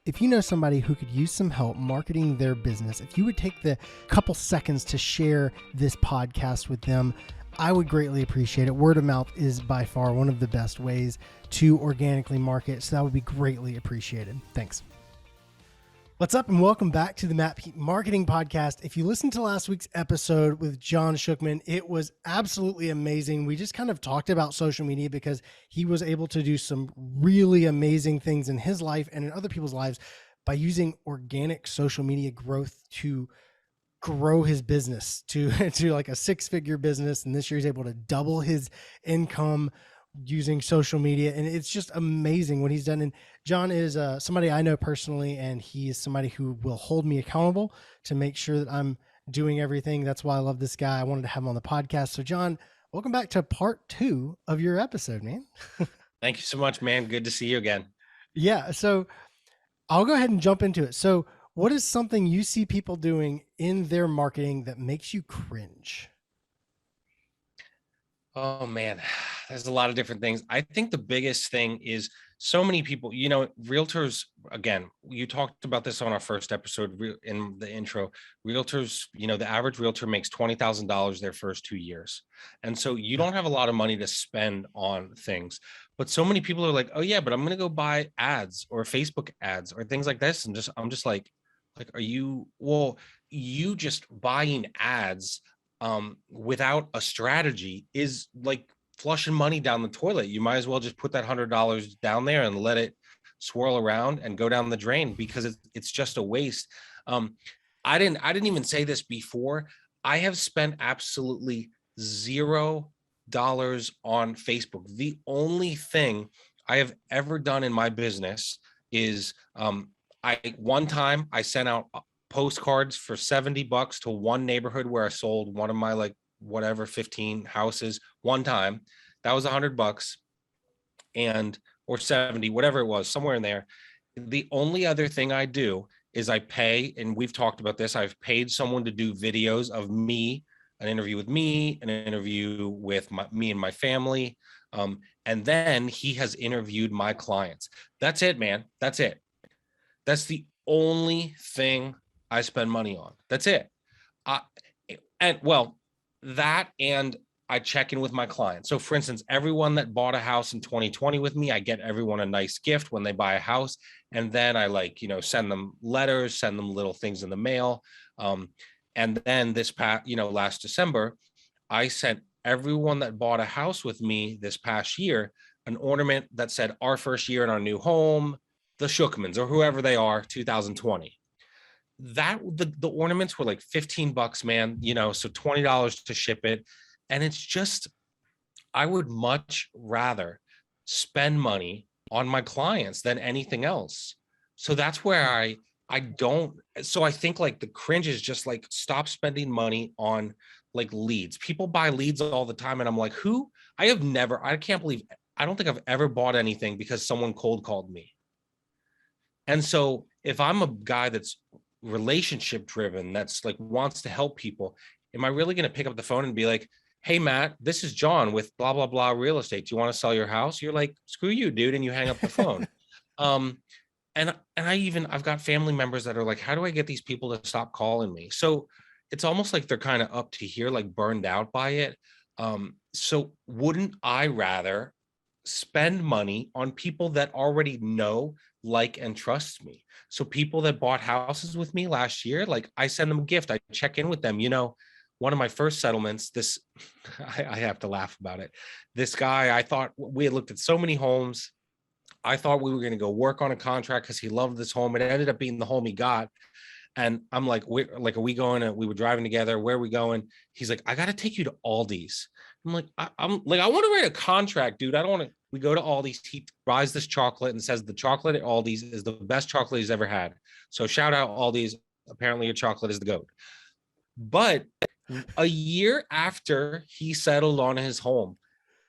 If you know somebody who could use some help marketing their business, if you would take the couple seconds to share this podcast with them, I would greatly appreciate it. Word of mouth is by far one of the best ways to organically market, so that would be greatly appreciated. Thanks. What's up, and welcome back to the Matt Pete Marketing Podcast. If you listened to last week's episode with John Schuchman, it was absolutely amazing. We just kind of talked about social media because he was able to do some really amazing things in his life and in other people's lives by using organic social media growth to grow his business to like a six-figure business. And this year he's able to double his income using social media, and it's just amazing what he's done. And John is somebody I know personally, and he is somebody who will hold me accountable to make sure that I'm doing everything. That's why I love this guy. I wanted to have him on the podcast. So John, welcome back to part 2 of your episode, man. Thank you so much, man. Good to see you again. Yeah, so I'll go ahead and jump into it. So what is something you see people doing in their marketing that makes you cringe? Oh man, there's a lot of different things. I think the biggest thing is so many people, realtors, again, you talked about this on our first episode in the intro. Realtors, the average realtor makes $20,000 their first 2 years. And so you don't have a lot of money to spend on things, but so many people are like, oh yeah, but I'm going to go buy ads or Facebook ads or things like this. And I'm just like, you just buying ads without a strategy is like flushing money down the toilet. You might as well just put that $100 down there and let it swirl around and go down the drain, because it's just a waste. I didn't even say this before. I have spent absolutely $0 on Facebook. The only thing I have ever done in my business is one time I sent out postcards for $70 to one neighborhood where I sold one of my 15 houses one time. That was $100 or 70, whatever it was, somewhere in there. The only other thing I do is I pay, and we've talked about this, I've paid someone to do videos of me, an interview with me, an interview with me and my family. And then he has interviewed my clients. That's it, man. That's it. That's the only thing I spend money on. That's it. And I check in with my clients. So for instance, everyone that bought a house in 2020 with me, I get everyone a nice gift when they buy a house. And then I send them letters, send them little things in the mail. And then last December, I sent everyone that bought a house with me this past year an ornament that said our first year in our new home, the Schuchmans or whoever they are, 2020. That the ornaments were like $15, man, so $20 to ship it. And it's just, I would much rather spend money on my clients than anything else. So that's where I think the cringe is just stop spending money on leads. People buy leads all the time. And I'm like, I don't think I've ever bought anything because someone cold called me. And so if I'm a guy that's relationship driven, that's wants to help people, am I really going to pick up the phone and be like, hey Matt, this is John with blah blah blah real estate, do you want to sell your house? You're like, screw you, dude, and you hang up the phone. And I've got family members that are like, how do I get these people to stop calling me? So it's almost like they're kind of up to here, burned out by it. So wouldn't I rather spend money on people that already know, and trust me? So people that bought houses with me last year, I send them a gift, I check in with them. One of my first settlements, I have to laugh about it. This guy, I thought we had looked at so many homes. I thought we were going to go work on a contract because he loved this home. It ended up being the home he got. And I'm like, are we going? We were driving together. Where are we going? He's like, I got to take you to Aldi's. I'm like, I want to write a contract, dude. I don't want to. We go to Aldi's. He buys this chocolate and says the chocolate at Aldi's is the best chocolate he's ever had. So shout out Aldi's. Apparently your chocolate is the GOAT. But a year after he settled on his home,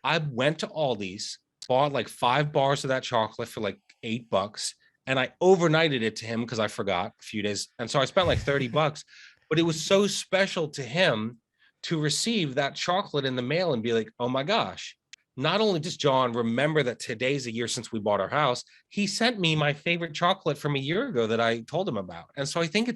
I went to Aldi's, bought 5 bars of that chocolate for $8, and I overnighted it to him because I forgot a few days. And so I spent $30, but it was so special to him to receive that chocolate in the mail and be like, oh my gosh, not only just John, remember that today's a year since we bought our house. He sent me my favorite chocolate from a year ago that I told him about. And so I think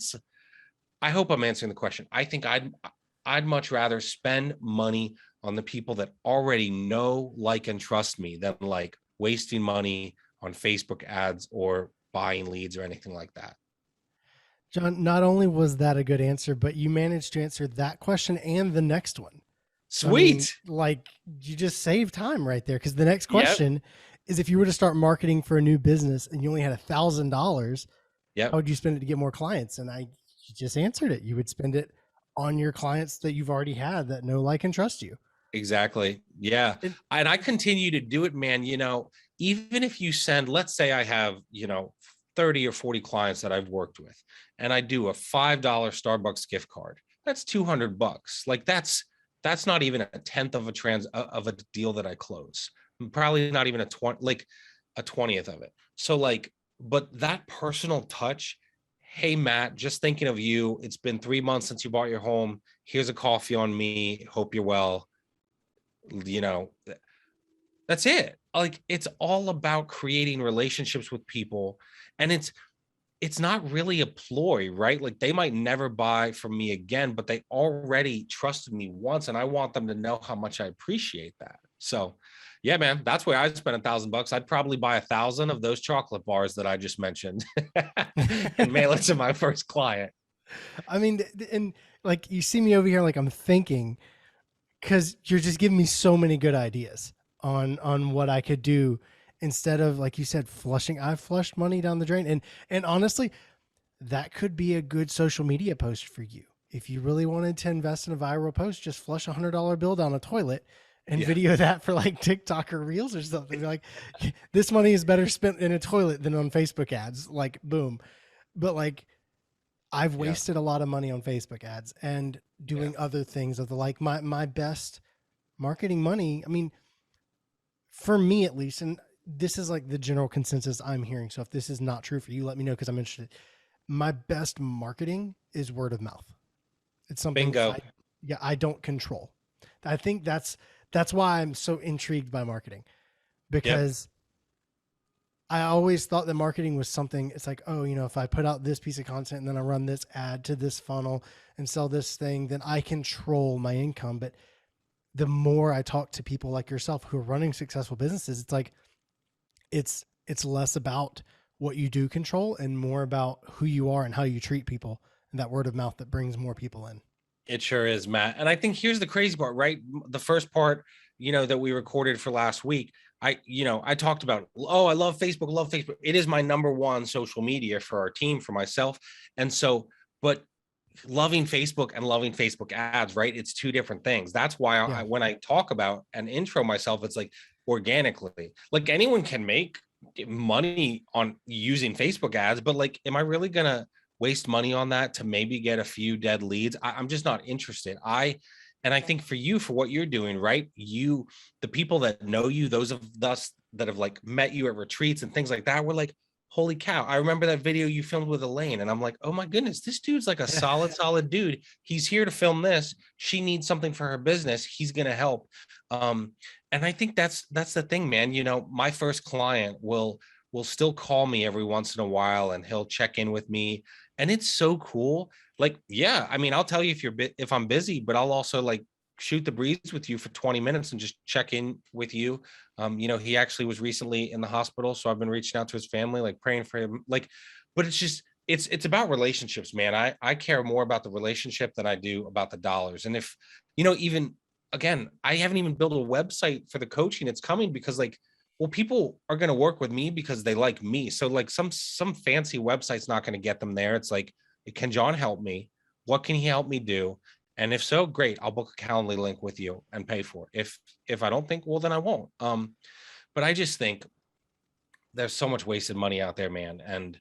I hope I'm answering the question. I think I'd much rather spend money on the people that already know, like, and trust me than like wasting money on Facebook ads or buying leads or anything like that. John, not only was that a good answer, but you managed to answer that question and the next one. So, I mean, Sweet. like, you just saved time right there, because the next Yep. question is, if you were to start marketing for a new business and you only had $1,000, how Yep. would you spend it to get more clients? And you just answered it. You would spend it on your clients that you've already had that know, like, and trust you. Exactly. Yeah. And And I continue to do it, man. Even if you send, let's say I have, 30 or 40 clients that I've worked with, and I do a $5 Starbucks gift card, that's $200. Like that's not even a tenth of a deal that I close. Probably not even a 20th of it. So like, but that personal touch, hey Matt, just thinking of you. It's been 3 months since you bought your home. Here's a coffee on me. Hope you're well. you know that's it. Like, it's all about creating relationships with people, and it's not really a ploy, right? Like, they might never buy from me again, but they already trusted me once, and I want them to know how much I appreciate that. So yeah, man, that's where I'd spend $1,000. I'd probably buy 1,000 of those chocolate bars that I just mentioned and mail it to my first client. I mean, and like, you see me over here, like, I'm thinking, because you're just giving me so many good ideas on what I could do, instead of, like you said, flushing. I've flushed money down the drain, and honestly, that could be a good social media post for you. If you really wanted to invest in a viral post, just flush $100 bill down a toilet and Yeah. video that for like TikTok or Reels or something. Be like, this money is better spent in a toilet than on Facebook ads. Like, boom. But like, I've Yeah. wasted a lot of money on Facebook ads and Yeah. doing other things of the like. My best marketing money, I mean, for me at least, and this is like the general consensus I'm hearing. So if this is not true for you, let me know, because I'm interested. My best marketing is word of mouth. It's something Bingo. I don't control. I think that's why I'm so intrigued by marketing, Yep. because I always thought that marketing was something, it's like, oh, if I put out this piece of content and then I run this ad to this funnel and sell this thing, then I control my income. But the more I talk to people like yourself who are running successful businesses, it's like, it's less about what you do control and more about who you are and how you treat people, and that word of mouth that brings more people in. It sure is, Matt. And I think here's the crazy part, right? The first part, that we recorded for last week, I talked about, oh, I love Facebook. It is my number one social media for our team, for myself. And so, but loving Facebook and loving Facebook ads, right? It's two different things. That's why Yeah. when I talk about and intro myself, it's like organically, like anyone can make money on using Facebook ads, but like, am I really going to waste money on that to maybe get a few dead leads? I'm just not interested. And I think for you, for what you're doing, right? The people that know you, those of us that have like met you at retreats and things like that, were like, holy cow. I remember that video you filmed with Elaine, and I'm like, oh my goodness, this dude's like a solid dude. He's here to film this. She needs something for her business. He's going to help. And I think that's the thing, man. My first client will still call me every once in a while, and he'll check in with me, and it's so cool. Like, yeah, I mean, I'll tell you if I'm busy, but I'll also like shoot the breeze with you for 20 minutes and just check in with you. He actually was recently in the hospital, so I've been reaching out to his family, like praying for him. Like, but it's just it's about relationships, man. I care more about the relationship than I do about the dollars. And if even again, I haven't even built a website for the coaching. It's coming because like, well, people are going to work with me because they like me. So like some fancy website's not going to get them there. It's like, can John help me? What can he help me do? And if so, great, I'll book a Calendly link with you and pay for it. If I don't think, well, then I won't. But I just think there's so much wasted money out there, man. And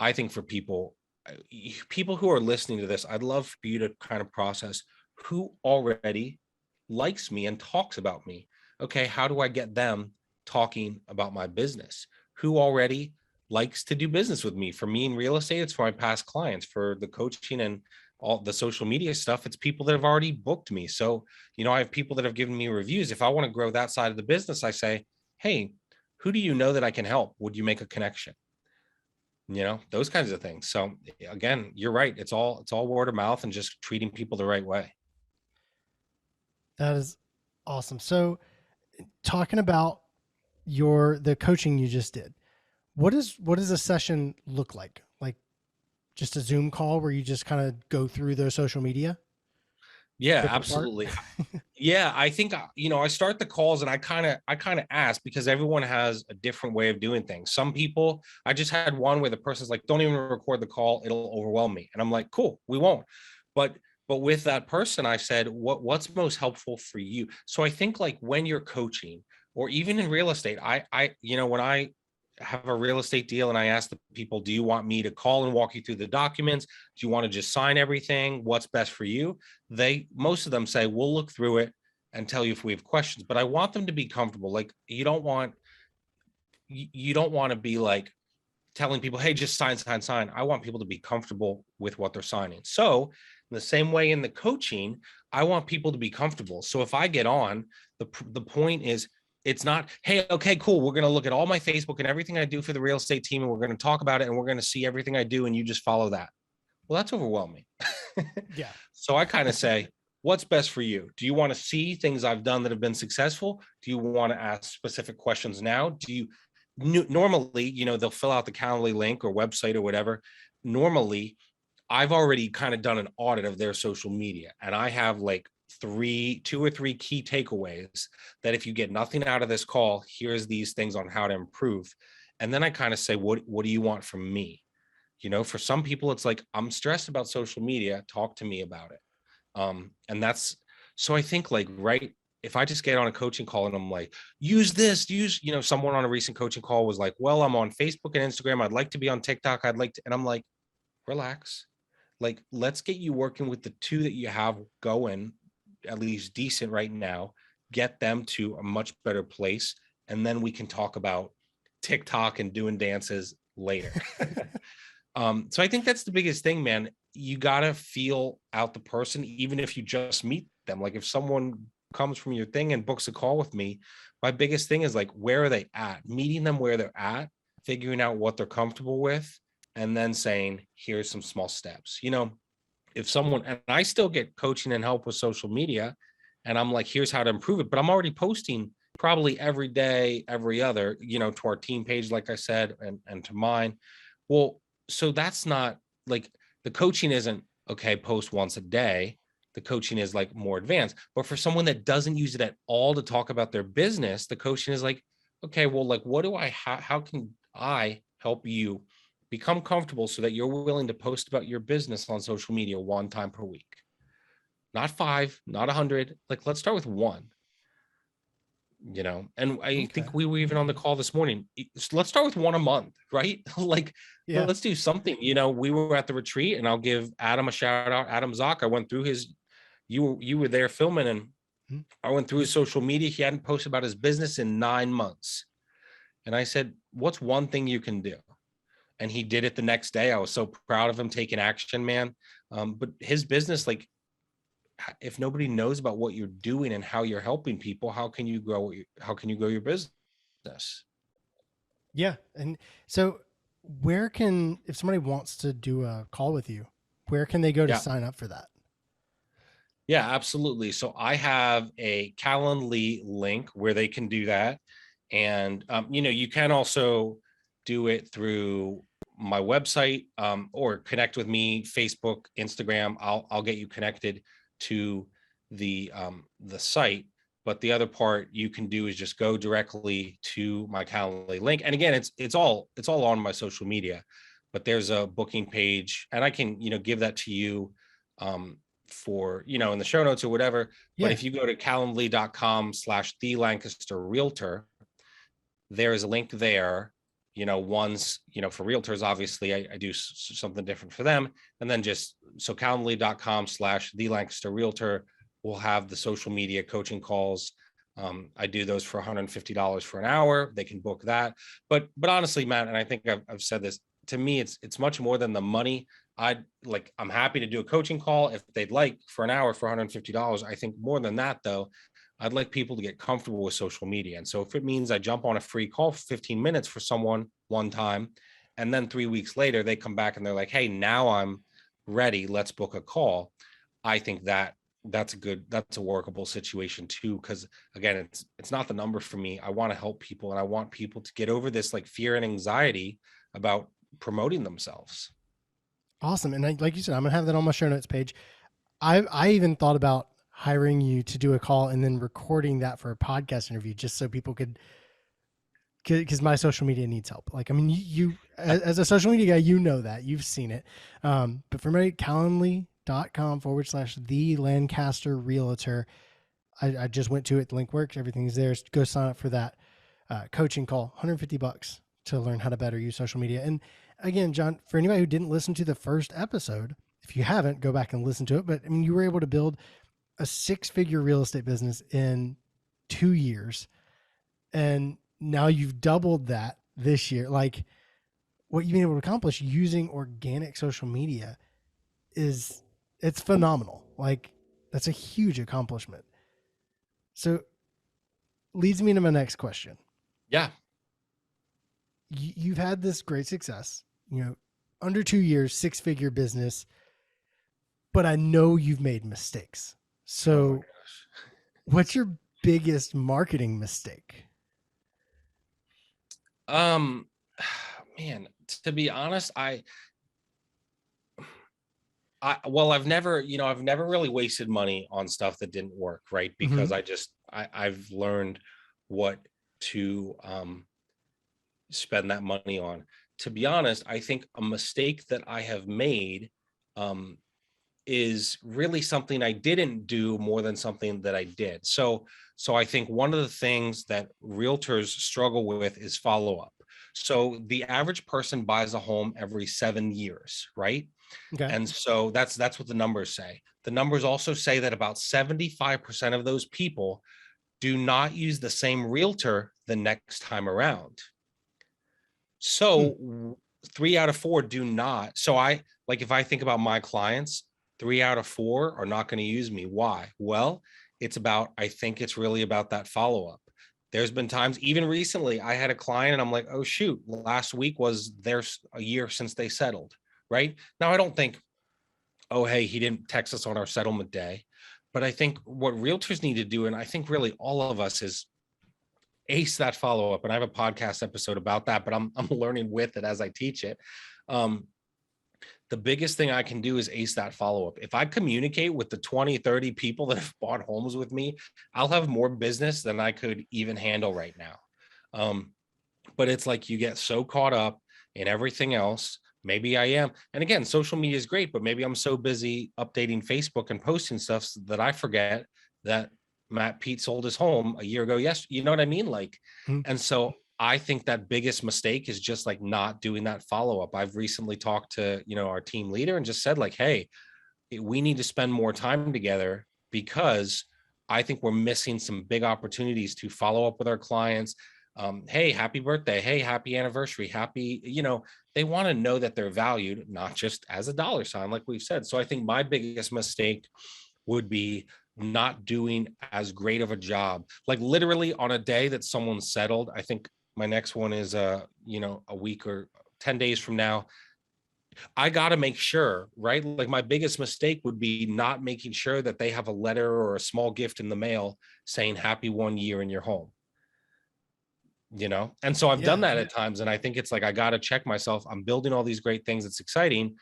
I think for people who are listening to this, I'd love for you to kind of process who already likes me and talks about me. Okay, how do I get them talking about my business? Who already likes to do business with me? For me in real estate, it's for my past clients. For the coaching and all the social media stuff, it's people that have already booked me. So, I have people that have given me reviews. If I want to grow that side of the business, I say, hey, who do you know that I can help? Would you make a connection? Those kinds of things. So again, you're right. It's all word of mouth and just treating people the right way. That is awesome. So, talking about the coaching you just did, what does a session look like? Like just a Zoom call where you just kind of go through their social media, Yeah, rip it apart? absolutely. Yeah, I think I start the calls and I kind of ask because everyone has a different way of doing things. Some people, I just had one where the person's like, "Don't even record the call; it'll overwhelm me." And I'm like, "Cool, we won't." But with that person, I said, "What's most helpful for you?" So I think like when you're coaching or even in real estate, when I have a real estate deal and I ask the people, "Do you want me to call and walk you through the documents? Do you want to just sign everything? What's best for you?" Most of them say, we'll look through it and tell you if we have questions, but I want them to be comfortable. Like you don't want to be like telling people, hey, just sign, sign, sign. I want people to be comfortable with what they're signing. So in the same way in the coaching, I want people to be comfortable. So if I get on, the point is, it's not, hey, okay, cool, we're going to look at all my Facebook and everything I do for the real estate team, and we're going to talk about it, and we're going to see everything I do, and you just follow that. Well, that's overwhelming. Yeah. So I kind of say, what's best for you? Do you want to see things I've done that have been successful? Do you want to ask specific questions now? Do you normally, they'll fill out the Calendly link or website or whatever. Normally, I've already kind of done an audit of their social media, and I have like two or three key takeaways that if you get nothing out of this call, here's these things on how to improve. And then I kind of say, what do you want from me? For some people, it's like, I'm stressed about social media. Talk to me about it. And that's, so I think like, right. If I just get on a coaching call and I'm like, someone on a recent coaching call was like, well, I'm on Facebook and Instagram. I'd like to be on TikTok. And I'm like, relax. Like, let's get you working with the two that you have going at least decent right now, get them to a much better place. And then we can talk about TikTok and doing dances later. So I think that's the biggest thing, man. You gotta feel out the person, even if you just meet them. Like if someone comes from your thing and books a call with me, my biggest thing is like, where are they at? Meeting them where they're at, figuring out what they're comfortable with, and then saying, here's some small steps. If someone, and I still get coaching and help with social media, and I'm like, here's how to improve it, but I'm already posting probably every day, every other, to our team page, like I said, and to mine. Well, so that's not like, the coaching isn't okay, post once a day. The coaching is like more advanced. But for someone that doesn't use it at all to talk about their business, the coaching is like, okay, well, like, what do how can I help you become comfortable so that you're willing to post about your business on social media one time per week? Not five, not 100. Like, let's start with one. And I Okay. think we were even on the call this morning. Let's start with one a month, right? Like, Yeah. let's do something. We were at the retreat, and I'll give Adam a shout out. Adam Zock. I went through his. You were there filming, and Mhm. I went through his social media. He hadn't posted about his business in 9 months, and I said, "What's one thing you can do?" And he did it the next day. I was so proud of him taking action, man. But his business, like, if nobody knows about what you're doing and how you're helping people, how can you grow? How can you grow your business? Yeah. And so, if somebody wants to do a call with you, where can they go to Yeah, sign up for that? yeah, absolutely. So I have a Calendly link where they can do that, and you can also do it through my website, or connect with me, Facebook, Instagram. I'll get you connected to the site. But the other part you can do is just go directly to my Calendly link. And again, it's all on my social media, but there's a booking page, and I can give that to you. For in the show notes or whatever. But Yeah. if you go to calendly.com/the Lancaster Realtor, there is a link there. One's for realtors, obviously I do something different for them. And then just so calendly.com/the Lancaster Realtor will have the social media coaching calls. I do those for $150 for an hour. They can book that. But honestly, Matt, and I think I've said this, to me, it's much more than the money. I'm happy to do a coaching call if they'd like for an hour for $150. I think more than that though, I'd like people to get comfortable with social media. And so if it means I jump on a free call for 15 minutes for someone one time, and then 3 weeks later they come back and they're like, hey, now I'm ready, let's book a call. I think that's a workable situation too, because again, it's not the number for me. I want to help people, and I want people to get over this like fear and anxiety about promoting themselves. Awesome. And like you said, I'm gonna have that on my show notes page. I even thought about hiring you to do a call and then recording that for a podcast interview, just so people could, because my social media needs help. Like, I mean, you as a social media guy, you know that you've seen it. But for me, calendly.com/the Lancaster Realtor. I just went to it. The link works. Everything's there. Go sign up for that coaching call. $150 to learn how to better use social media. And again, John, for anybody who didn't listen to the first episode, if you haven't, go back and listen to it. But I mean, you were able to build a 6-figure real estate business in 2 years. And now you've doubled that this year. Like, what you've been able to accomplish using organic social media it's phenomenal. Like, that's a huge accomplishment. So leads me to my next question. Yeah. You've had this great success, under 2 years, 6-figure business, but I know you've made mistakes. So what's your biggest marketing mistake? Man, to be honest, I've never really wasted money on stuff that didn't work, right? Because I've learned what to spend that money on. To be honest, I think a mistake that I have made is really something I didn't do more than something that I did. So I think one of the things that realtors struggle with is follow-up. So the average person buys a home every 7 years, right? Okay. And so that's what the numbers say. The numbers also say that about 75% of those people do not use the same realtor the next time around. So 3 out of 4 do not. So if I think about my clients, 3 out of 4 are not going to use me. Why? Well, I think it's really about that follow-up. There's been times, even recently, I had a client and I'm like, oh shoot, last week was a year since they settled, right? Now, I don't think, oh, hey, he didn't text us on our settlement day. But I think what realtors need to do, and I think really all of us, is ace that follow-up. And I have a podcast episode about that, but I'm learning with it as I teach it. The biggest thing I can do is ace that follow-up. If I communicate with the 20, 30 people that have bought homes with me, I'll have more business than I could even handle right now. But it's like you get so caught up in everything else. Maybe I am. And again, social media is great, but maybe I'm so busy updating Facebook and posting stuff that I forget that Matt Pete sold his home a year ago. Yes. You know what I mean? And so I think that biggest mistake is just like not doing that follow-up. I've recently talked to, our team leader and just said like, hey, we need to spend more time together, because I think we're missing some big opportunities to follow up with our clients. Hey, happy birthday. Hey, happy anniversary. They want to know that they're valued, not just as a dollar sign, like we've said. So I think my biggest mistake would be not doing as great of a job. Like literally on a day that someone settled, I think my next one is a week or 10 days from now. I got to make sure, right? Like my biggest mistake would be not making sure that they have a letter or a small gift in the mail saying happy 1 year in your home. And so I've done that at times. And I think it's like, I got to check myself. I'm building all these great things. It's exciting.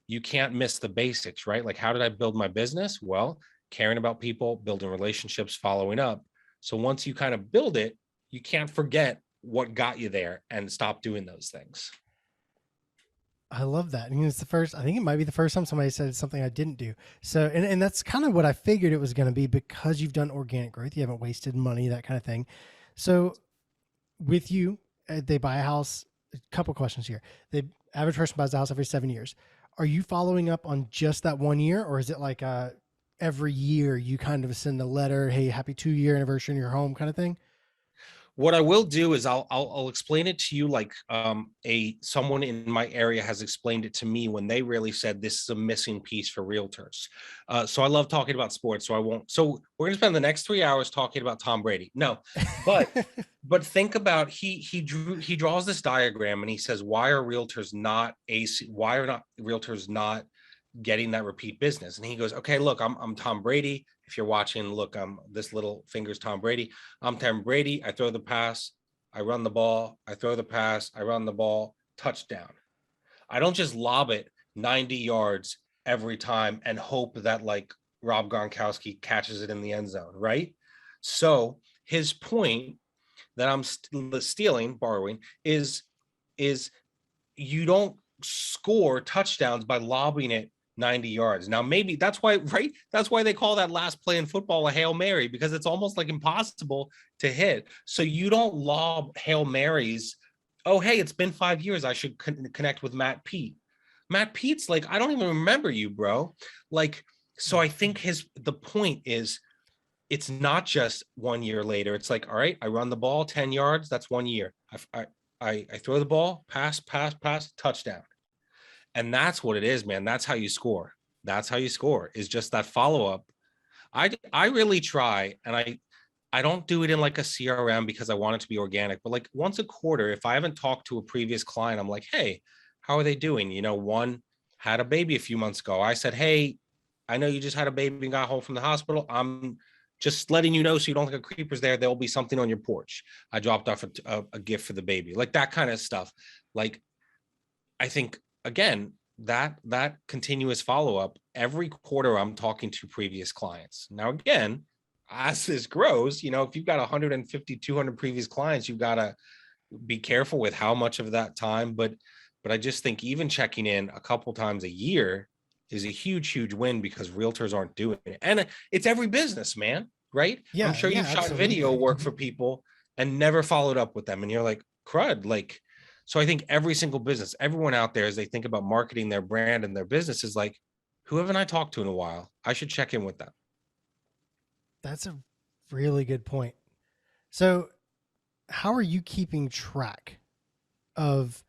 You can't miss the basics, right? Like, how did I build my business? Well, caring about people, building relationships, following up. So once you kind of build it, you can't forget what got you there and stop doing those things. I love that. I mean, I think it might be the first time somebody said something I didn't do. So, and that's kind of what I figured it was going to be, because you've done organic growth. You haven't wasted money, that kind of thing. So with you, they buy a house. A couple questions here. The average person buys a house every 7 years. Are you following up on just that 1 year, or is it like every year you kind of send a letter, hey, happy 2-year anniversary in your home kind of thing? What I will do is I'll explain it to you like a someone in my area has explained it to me when they really said this is a missing piece for realtors. So I love talking about sports, so I won't. So we're gonna spend the next 3 hours talking about Tom Brady. No, but think about he draws this diagram and he says why are realtors not AC why are not realtors not getting that repeat business. And he goes, okay, look, I'm Tom Brady. If you're watching, look, I'm this little finger's Tom Brady. I'm Tom Brady. I throw the pass, I run the ball, I throw the pass, I run the ball, touchdown. I don't just lob it 90 yards every time and hope that like Rob Gronkowski catches it in the end zone, right? So his point that I'm stealing, borrowing, is you don't score touchdowns by lobbing it 90 yards. Now, maybe that's why, right? That's why they call that last play in football a Hail Mary, because it's almost like impossible to hit. So you don't lob Hail Marys. Oh, hey, it's been 5 years. I should connect with Matt Pete. Matt Pete's like, I don't even remember you, bro. Like, so I think the point is it's not just 1 year later. It's like, all right, I run the ball 10 yards. That's 1 year. I throw the ball, pass, touchdown. And that's what it is, man. That's how you score. That's how you score, is just that follow up. I really try, and I don't do it in like a CRM because I want it to be organic, but like once a quarter, if I haven't talked to a previous client, I'm like, hey, how are they doing? One had a baby a few months ago. I said, hey, I know you just had a baby and got home from the hospital. I'm just letting you know so you don't think a creeper's there. There'll be something on your porch. I dropped off a gift for the baby, like that kind of stuff. Like, I think again, that continuous follow-up every quarter, I'm talking to previous clients. Now, again, as this grows, if you've got 150, 200 previous clients, you've got to be careful with how much of that time. But I just think even checking in a couple times a year is a huge win, because realtors aren't doing it. And it's every business, man, right? I'm Yeah, sure yeah, you've shot video absolutely. work for people and never followed up with them. And you're like, crud, like, so I think every single business, everyone out there, as they think about marketing their brand and their business, is like, who haven't I talked to in a while? I should check in with them. That's a really good point. So, how are you keeping track of,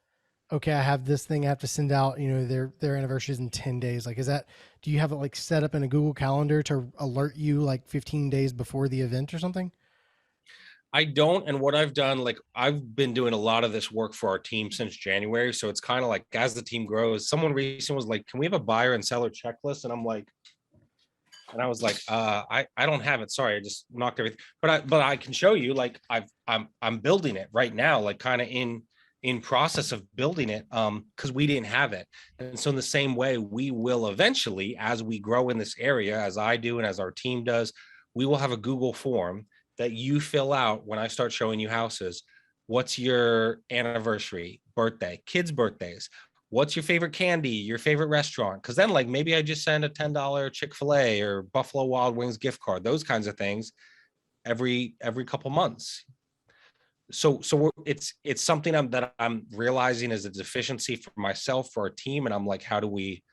okay, I have this thing I have to send out, their anniversary is in 10 days. Like, do you have it like set up in a Google Calendar to alert you like 15 days before the event or something? I don't. And what I've done, like I've been doing a lot of this work for our team since January. So it's kind of like as the team grows, someone recently was like, can we have a buyer and seller checklist? And I'm like, and I was like, I don't have it. Sorry, I just knocked everything. But I can show you, like I'm building it right now, like kind of in process of building it, because we didn't have it. And so in the same way, we will eventually, as we grow in this area, as I do and as our team does, we will have a Google form that you fill out when I start showing you houses. What's your anniversary, birthday, kids' birthdays? What's your favorite candy, your favorite restaurant? Because then, like, maybe I just send a $10 Chick-fil-A or Buffalo Wild Wings gift card, those kinds of things every couple months. So it's something that I'm realizing is a deficiency for myself, for our team, and I'm like, how do we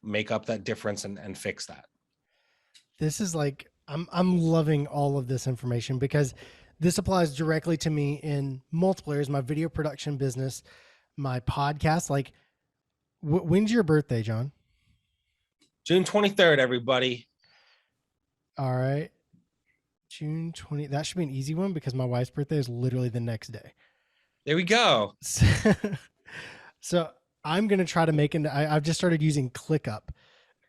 make up that difference and fix that? This is like, I'm loving all of this information because this applies directly to me in multiple areas, my video production business, my podcast. Like, when's your birthday, John? June 23rd, everybody. All right. June 20. That should be an easy one because my wife's birthday is literally the next day. There we go. So I'm going to try to make I've just started using ClickUp.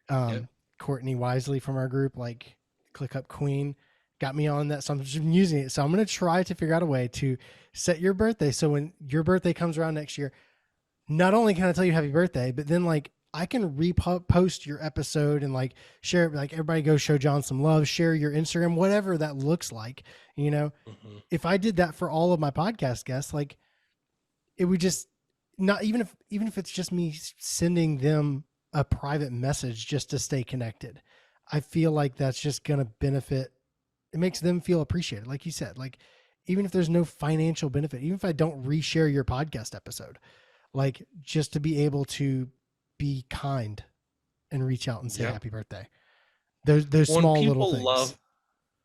Yep. Courtney Wisely from our group, like ClickUp Queen, got me on that. So I'm just using it. So I'm going to try to figure out a way to set your birthday. So when your birthday comes around next year, not only can I tell you happy birthday, but then like I can repost your episode and like share it. Like, everybody go show John some love, share your Instagram, whatever that looks like. Mm-hmm. If I did that for all of my podcast guests, like, it would just, not even if it's just me sending them a private message just to stay connected, I feel like that's just going to benefit. It makes them feel appreciated. Like you said, like, even if there's no financial benefit, even if I don't reshare your podcast episode, like, just to be able to be kind and reach out and say Yep. happy birthday. Those When small little things.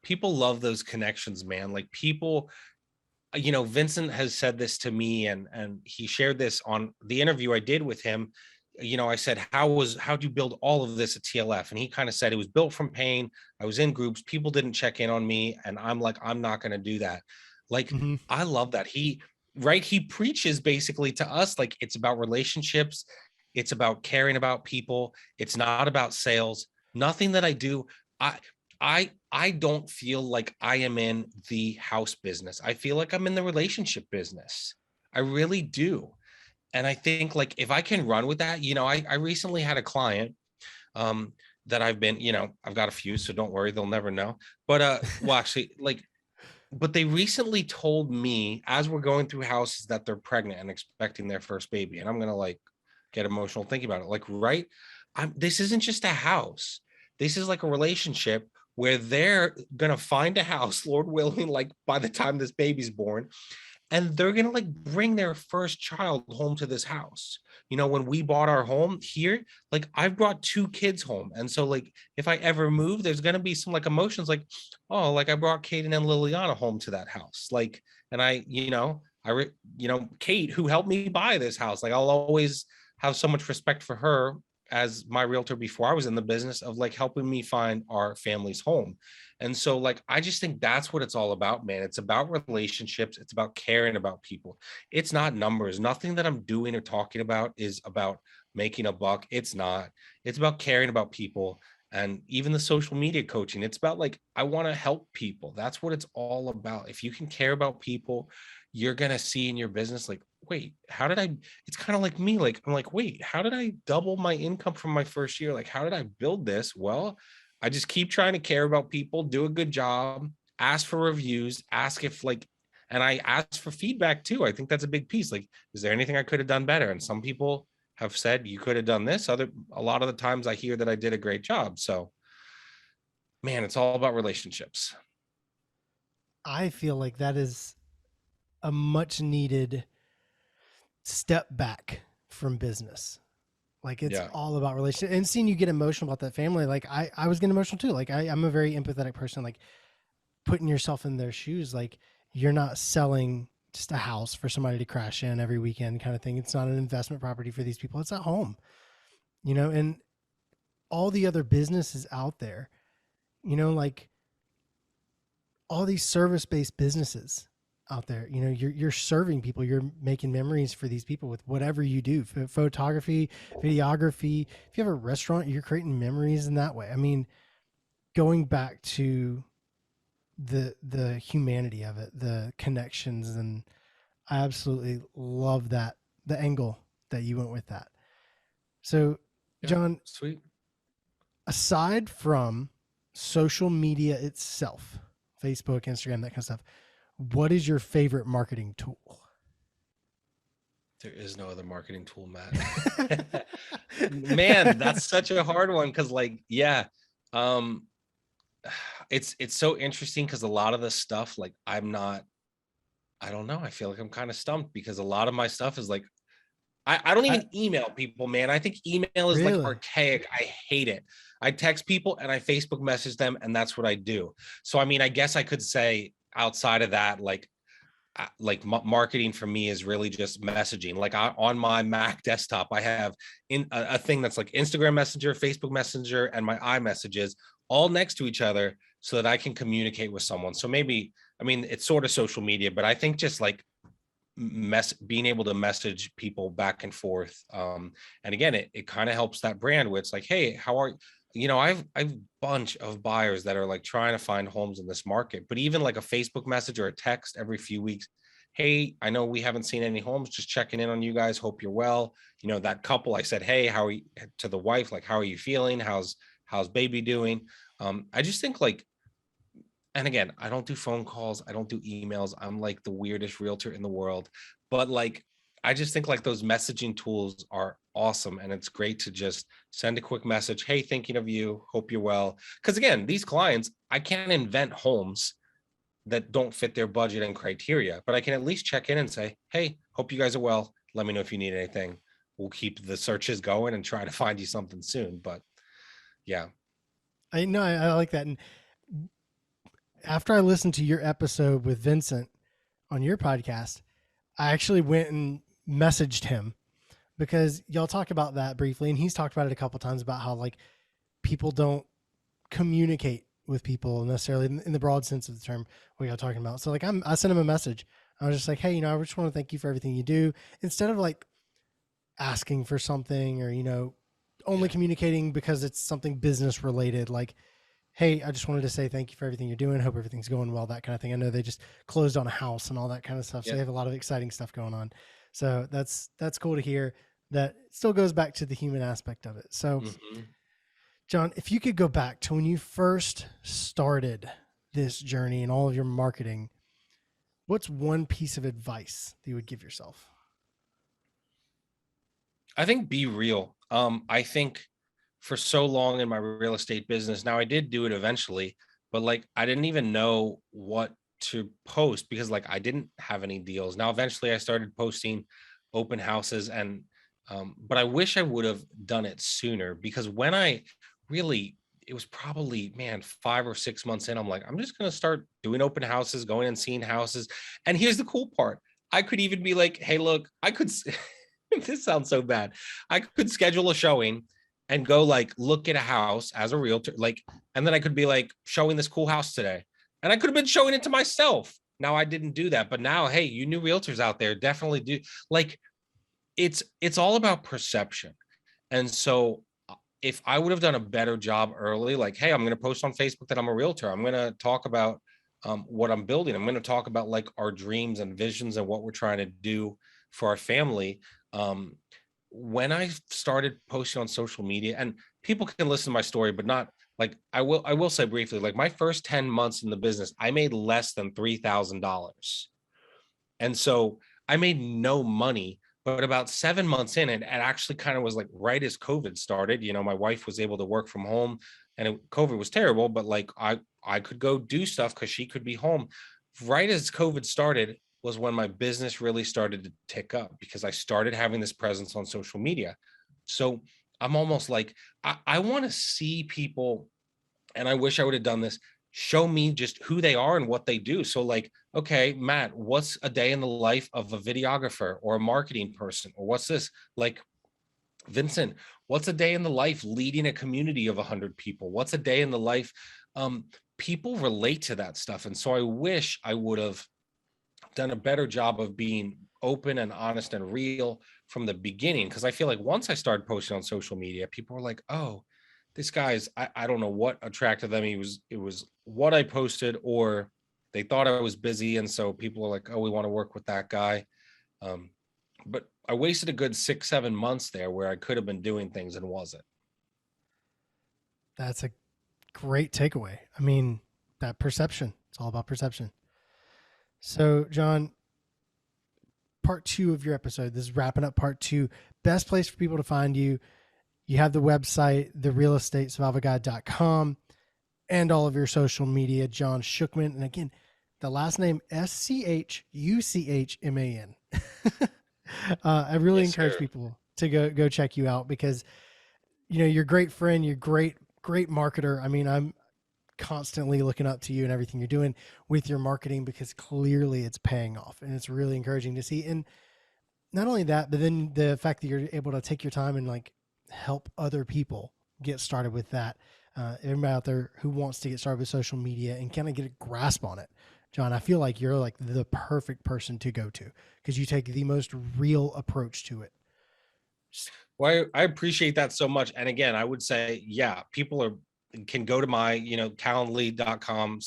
people love those connections, man. Like people, Vincent has said this to me, and he shared this on the interview I did with him. I said, how'd you build all of this at TLF? And he kind of said it was built from pain. I was in groups, people didn't check in on me, and I'm like, I'm not going to do that. Like, Mm-hmm. I love that he preaches basically to us, like, it's about relationships, it's about caring about people, it's not about sales. Nothing that I do, I I don't feel like I am in the house business. I feel like I'm in the relationship business. I really do. And I think, like, if I can run with that, I recently had a client, um that I've got a few, so don't worry, they'll never know. But well, actually, like, but they recently told me, as we're going through houses, that they're pregnant and expecting their first baby. And I'm gonna, like, get emotional thinking about it. Like, right? This isn't just a house. This is like a relationship where they're gonna find a house, Lord willing, like by the time this baby's born, and they're gonna, like, bring their first child home to this house. When we bought our home here, like, I've brought two kids home, and so, like, if I ever move, there's gonna be some, like, emotions, like, oh, like, I brought Kaden and Liliana home to that house, like, and Kate, who helped me buy this house, like, I'll always have so much respect for her as my realtor before I was in the business of, like, helping me find our family's home. And so, like, I just think that's what it's all about, man. It's about relationships. It's about caring about people. It's not numbers. Nothing that I'm doing or talking about is about making a buck. It's not. It's about caring about people. And even the social media coaching, it's about, like, I want to help people. That's what it's all about. If you can care about people, you're going to see in your business, like, wait, how did I? It's kind of like me. Like, I'm like, wait, how did I double my income from my first year? Like, how did I build this? Well, I just keep trying to care about people, do a good job, ask for reviews, ask if, like, and I ask for feedback too. I think that's a big piece. Like, is there anything I could have done better? And some people have said you could have done this. A lot of the times I hear that I did a great job. So, man, it's all about relationships. I feel like that is a much needed step back from business. Like it's Yeah. all about relationship, and seeing you get emotional about that family. Like I was getting emotional too. Like I'm a very empathetic person. Like putting yourself in their shoes. Like you're not selling just a house for somebody to crash in every weekend kind of thing. It's not an investment property for these people. It's a home, and all the other businesses out there, like all these service-based businesses out there, you're serving people, you're making memories for these people with whatever you do, photography, videography. If you have a restaurant, you're creating memories in that way. I mean, going back to the humanity of it, the connections, and I absolutely love that, the angle that you went with that. So, Yeah. John, Sweet. aside from social media itself, Facebook, Instagram, that kind of stuff, what is your favorite marketing tool? There is no other marketing tool, Matt. Man, that's such a hard one. Cause, like, yeah. Um, it's so interesting because a lot of the stuff, like, I don't know. I feel like I'm kind of stumped because a lot of my stuff is like, I don't I, even email people, man. I think email is, like, really? archaic. I hate it. I text people and I Facebook message them, and that's what I do. So, I mean, I guess I could say outside of that, like marketing for me is really just messaging. Like, on my Mac desktop, I have in a thing that's like Instagram Messenger, Facebook Messenger, and my iMessages all next to each other so that I can communicate with someone. So maybe, I mean, it's sort of social media, but I think just like being able to message people back and forth. And again, it kind of helps that brand where it's like, hey, how are I've a bunch of buyers that are, like, trying to find homes in this market, but even like a Facebook message or a text every few weeks, hey, I know we haven't seen any homes, just checking in on you guys, hope you're well. That couple, I said, hey, how are you, to the wife, like, how are you feeling, how's baby doing? I just think, like, and again, I don't do phone calls, I don't do emails, I'm like the weirdest realtor in the world, but, like, I just think, like, those messaging tools are awesome, and it's great to just send a quick message, hey, thinking of you, hope you're well. Because again, these clients, I can't invent homes that don't fit their budget and criteria, but I can at least check in and say, hey, hope you guys are well, let me know if you need anything. We'll keep the searches going and try to find you something soon. But yeah. I know, I like that. And After I listened to your episode with Vincent on your podcast, I actually went and messaged him because y'all talk about that briefly, and he's talked about it a couple times about how like people don't communicate with people necessarily in the broad sense of the term what y'all talking about. So like I sent him a message. I was just like, hey, I just want to thank you for everything you do. Instead of like asking for something or only Yeah. communicating because it's something business related, like, hey, I just wanted to say thank you for everything you're doing. Hope everything's going well, that kind of thing. I know they just closed on a house and all that kind of stuff, so Yeah. they have a lot of exciting stuff going on. So that's cool to hear. That still goes back to the human aspect of it. So Hmm. John, if you could go back to when you first started this journey and all of your marketing, what's one piece of advice that you would give yourself? I think be real. I think for so long in my real estate business, now I did do it eventually, but like I didn't even know what to post because like I didn't have any deals. Now eventually I started posting open houses and but I wish I would have done it sooner because when I really it was probably man 5 or 6 months in, I'm like, I'm just gonna start doing open houses, going and seeing houses. And here's the cool part. I could even be like, hey, look, I could this sounds so bad. I could schedule a showing and go like look at a house as a realtor, like, and then I could be like showing this cool house today. And I could have been showing it to myself. Now I didn't do that, but now, hey, you new realtors out there definitely do. Like it's all about perception. And so if I would have done a better job early, like, hey, I'm going to post on Facebook that I'm a realtor. I'm going to talk about what I'm building. I'm going to talk about like our dreams and visions and what we're trying to do for our family. Um, when I started posting on social media, and people can listen to my story, but not like I will say briefly, like my first 10 months in the business, I made less than $3,000. And so I made no money. But about 7 months in, it actually kind of was like right as COVID started. My wife was able to work from home, and COVID was terrible, but like I could go do stuff because she could be home. Right as COVID started was when my business really started to tick up because I started having this presence on social media. So I'm almost like I want to see people, and I wish I would have done this, show me just who they are and what they do. So, like, okay, Matt, what's a day in the life of a videographer or a marketing person? Or what's this? Like, Vincent, what's a day in the life leading a community of 100 people? What's a day in the life? Um, People relate to that stuff. And so I wish I would have done a better job of being open and honest and real from the beginning. Cause I feel like once I started posting on social media, people were like, oh, this guy's, I don't know what attracted them. It was what I posted, or they thought I was busy. And so people were like, oh, we want to work with that guy. Um, but I wasted a good 6, 7 months there where I could have been doing things and wasn't. That's a great takeaway. I mean, that perception. It's all about perception. So, John, part two of your episode, this is wrapping up part two. Best place for people to find you. You have the website, therealestatesurvivalguide.com, and all of your social media, John Schuchman. And again, the last name Schuchman. I really Yes, encourage sir. people to go check you out because you're a great friend, you're great marketer. I mean, I'm constantly looking up to you and everything you're doing with your marketing because clearly it's paying off and it's really encouraging to see. And not only that, but then the fact that you're able to take your time and like help other people get started with that. Everybody out there who wants to get started with social media and kind of get a grasp on it, John, I feel like you're like the perfect person to go to because you take the most real approach to it. Well, I appreciate that so much. And again, I would say, yeah, people can go to my, calendly.com/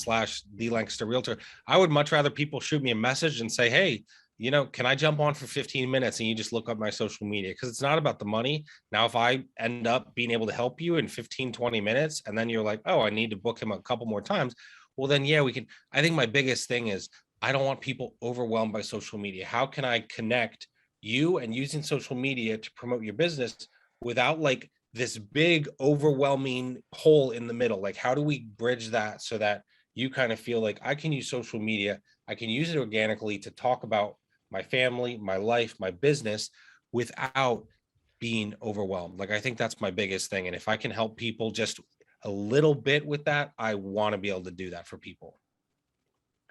the Lancaster Realtor. I would much rather people shoot me a message and say, hey, can I jump on for 15 minutes and you just look up my social media? Because it's not about the money. Now, if I end up being able to help you in 15, 20 minutes, and then you're like, oh, I need to book him a couple more times. Well, then, yeah, we can. I think my biggest thing is I don't want people overwhelmed by social media. How can I connect you and using social media to promote your business without like this big overwhelming hole in the middle? Like, how do we bridge that so that you kind of feel like I can use social media, I can use it organically to talk about my family, my life, my business without being overwhelmed? Like, I think that's my biggest thing. And if I can help people just a little bit with that, I want to be able to do that for people.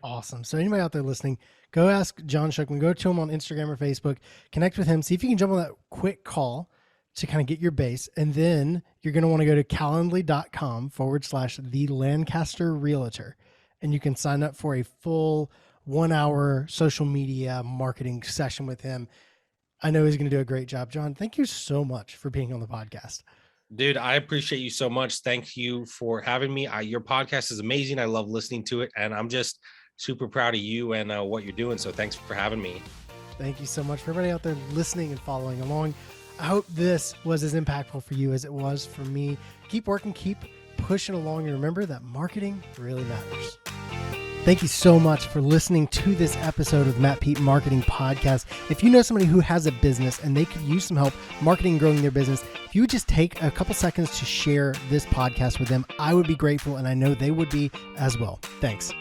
Awesome. So anybody out there listening, go ask John Schuchman, go to him on Instagram or Facebook, connect with him, see if you can jump on that quick call to kind of get your base. And then you're going to want to go to calendly.com/the Lancaster Realtor. And you can sign up for a full 1 hour social media marketing session with him. I know he's going to do a great job. John, thank you so much for being on the podcast. Dude, I appreciate you so much. Thank you for having me. Your podcast is amazing. I love listening to it. And I'm just super proud of you and what you're doing. So thanks for having me. Thank you so much for everybody out there listening and following along. I hope this was as impactful for you as it was for me. Keep working, keep pushing along, and remember that marketing really matters. Thank you so much for listening to this episode of the Matt Pete Marketing Podcast. If you know somebody who has a business and they could use some help marketing and growing their business, if you would just take a couple seconds to share this podcast with them, I would be grateful, and I know they would be as well. Thanks.